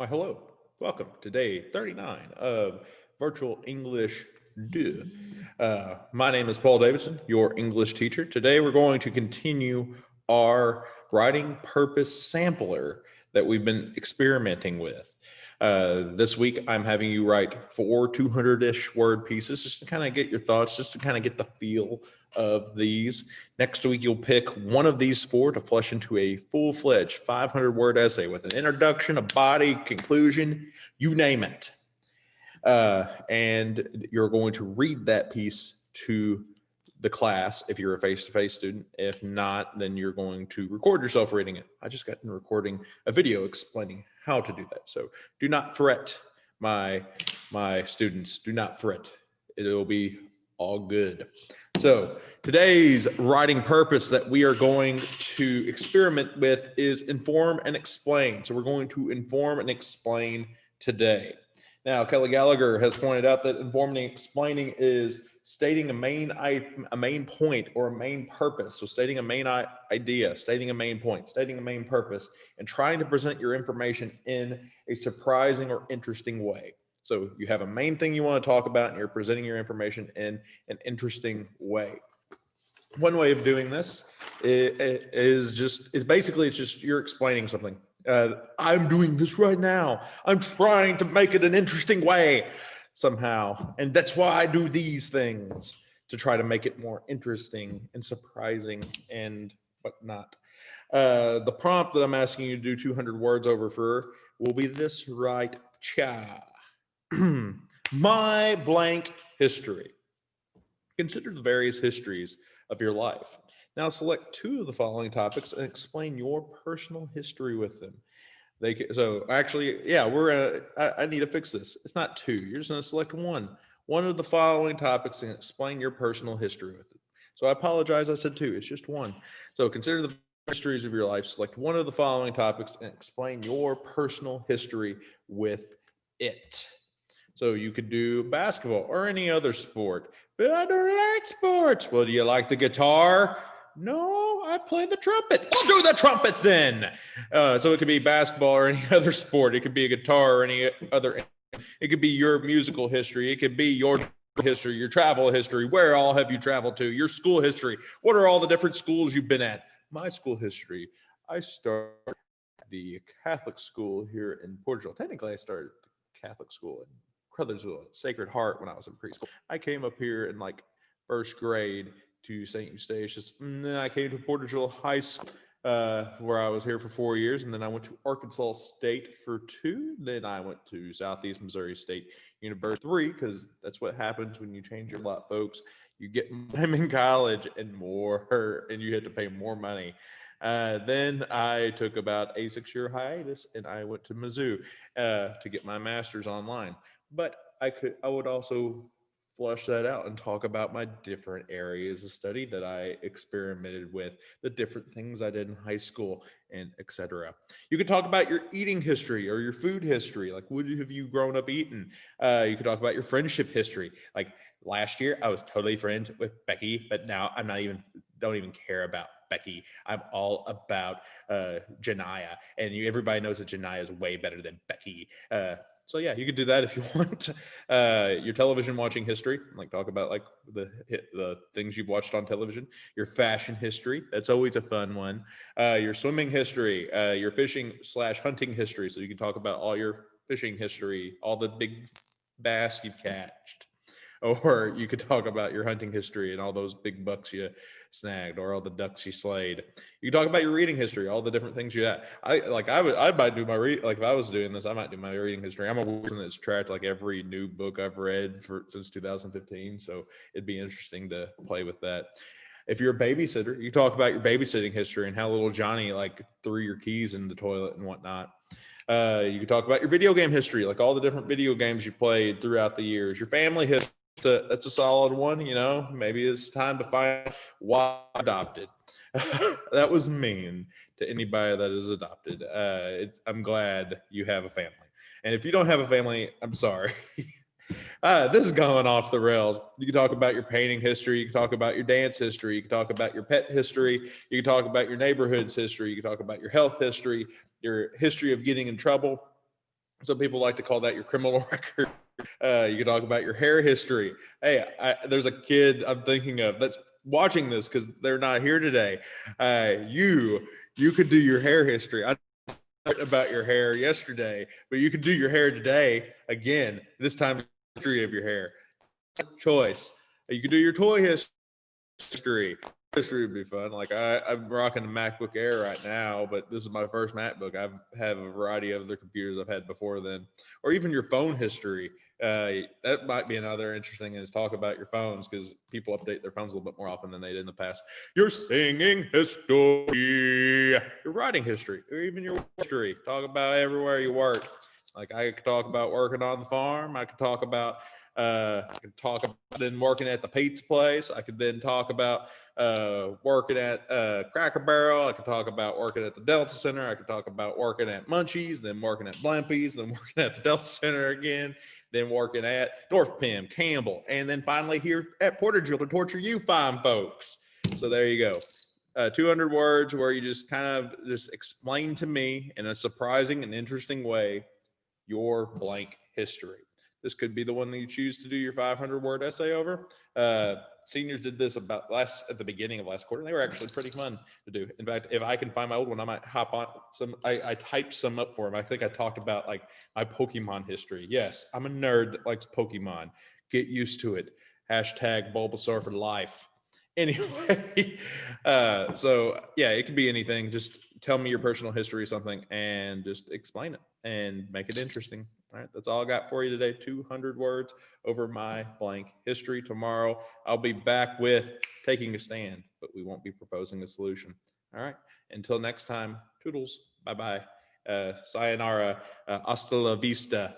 Why, hello. Welcome to day 39 of Virtual English Do. My name is Paul Davidson, your English teacher. Today we're going to continue our writing purpose sampler that we've been experimenting with. This week I'm having you write 200-ish word pieces just to kind of get your thoughts, just to kind of get the feel of these. Next week, you'll pick one of these four to flesh into a full-fledged 500-word essay with an introduction, a body, conclusion, you name it. And you're going to read that piece to the class if you're a face-to-face student. If not, then you're going to record yourself reading it. I just got done recording a video explaining how to do that. So do not fret, my students. Do not fret. It'll be all good. So today's writing purpose that we are going to experiment with is inform and explain. So we're going to inform and explain today. Now, Kelly Gallagher has pointed out that informing and explaining is stating a main point or a main purpose. So stating a main idea, stating a main point, stating a main purpose, and trying to present your information in a surprising or interesting way. So you have a main thing you want to talk about and you're presenting your information in an interesting way. One way of doing this is basically you're explaining something. I'm doing this right now. I'm trying to make it an interesting way somehow. And that's why I do these things, to try to make it more interesting and surprising and whatnot. The prompt that I'm asking you to do 200 words over for will be this right cha. My blank history. Consider the various histories of your life. Now select two of the following topics and explain your personal history with them. I need to fix this. It's not two. You're just going to select one of the following topics and explain your personal history with it. So I apologize. I said two. It's just one. So consider the histories of your life. Select one of the following topics and explain your personal history with it. So you could do basketball or any other sport. But I don't like sports. Well, do you like the guitar? No, I play the trumpet. We'll do the trumpet then. So it could be basketball or any other sport. It could be a guitar or any other. It could be your musical history. It could be your history, your travel history. Where all have you traveled to? Your school history. What are all the different schools you've been at? My school history. I started the Catholic school here in Portugal. Technically, I started the Catholic school in Crothersville at Sacred Heart when I was in preschool. I came up here in like first grade to St. Eustatius, and then I came to Porterville High School, where I was here for 4 years, and then I went to Arkansas State for 2. Then I went to Southeast Missouri State University 3, because that's what happens when you change your lot, folks. You get time in college and more, and you have to pay more money. Then I took about a 6-year hiatus, and I went to Mizzou to get my master's online. But I would also flush that out and talk about my different areas of study that I experimented with, the different things I did in high school, and etc. You could talk about your eating history or your food history, like what have you grown up eating? You could talk about your friendship history. Like last year, I was totally friends with Becky, but now don't even care about Becky. I'm all about Janiyah, and everybody knows that Janiyah is way better than Becky. So yeah, you could do that if you want. Your television watching history, like talk about like the things you've watched on television. Your fashion history, that's always a fun one. Your swimming history, your fishing/hunting history. So you can talk about all your fishing history, all the big bass you've catched. Or you could talk about your hunting history and all those big bucks you snagged, or all the ducks you slayed. You can talk about your reading history, all the different things you had. I might do my like if I was doing this, I might do my reading history. I'm a person that's tracked like every new book I've read since 2015, so it'd be interesting to play with that. If you're a babysitter, you talk about your babysitting history and how little Johnny like threw your keys in the toilet and whatnot. You can talk about your video game history, like all the different video games you played throughout the years. Your family history. That's a solid one. Maybe it's time to find why adopted. That was mean to anybody that is adopted. I'm glad you have a family, and if you don't have a family, I'm sorry. This is going off the rails. You can talk about your painting history. You can talk about your dance history. You can talk about your pet history. You can talk about your neighborhood's history. You can talk about your health history, your history of getting in trouble. Some people like to call that your criminal record. You can talk about your hair history. Hey, there's a kid I'm thinking of that's watching this because they're not here today. You could do your hair history. I talked about your hair yesterday, but you could do your hair today again. This time, history of your hair. Choice. You could do your toy history. History would be fun. Like I'm rocking a MacBook Air right now, but this is my first MacBook. I've had a variety of other computers I've had before then, or even your phone history. That might be another interesting is talk about your phones because people update their phones a little bit more often than they did in the past. Your singing history, your writing history, or even your history. Talk about everywhere you work. Like I could talk about working on the farm. I could talk about then working at the pizza place. I could then talk about working at Cracker Barrel. I could talk about working at the Delta Center. I could talk about working at Munchies, then working at Blimpies, then working at the Delta Center again, then working at North Penn, Campbell, and then finally here at Porterville to torture you fine folks. So there you go. 200 words where you just kind of just explain to me in a surprising and interesting way your blank history. This could be the one that you choose to do your 500 word essay over. Seniors did this about at the beginning of last quarter. And they were actually pretty fun to do. In fact, if I can find my old one, I might hop on some. I typed some up for them. I think I talked about like my Pokemon history. Yes, I'm a nerd that likes Pokemon. Get used to it. Hashtag Bulbasaur for life. Anyway, so yeah, it could be anything. Just tell me your personal history or something and just explain it and make it interesting. All right, that's all I got for you today. 200 words over my blank history. Tomorrow, I'll be back with taking a stand, but we won't be proposing a solution. All right, until next time, toodles. Bye bye. Sayonara. Hasta la vista.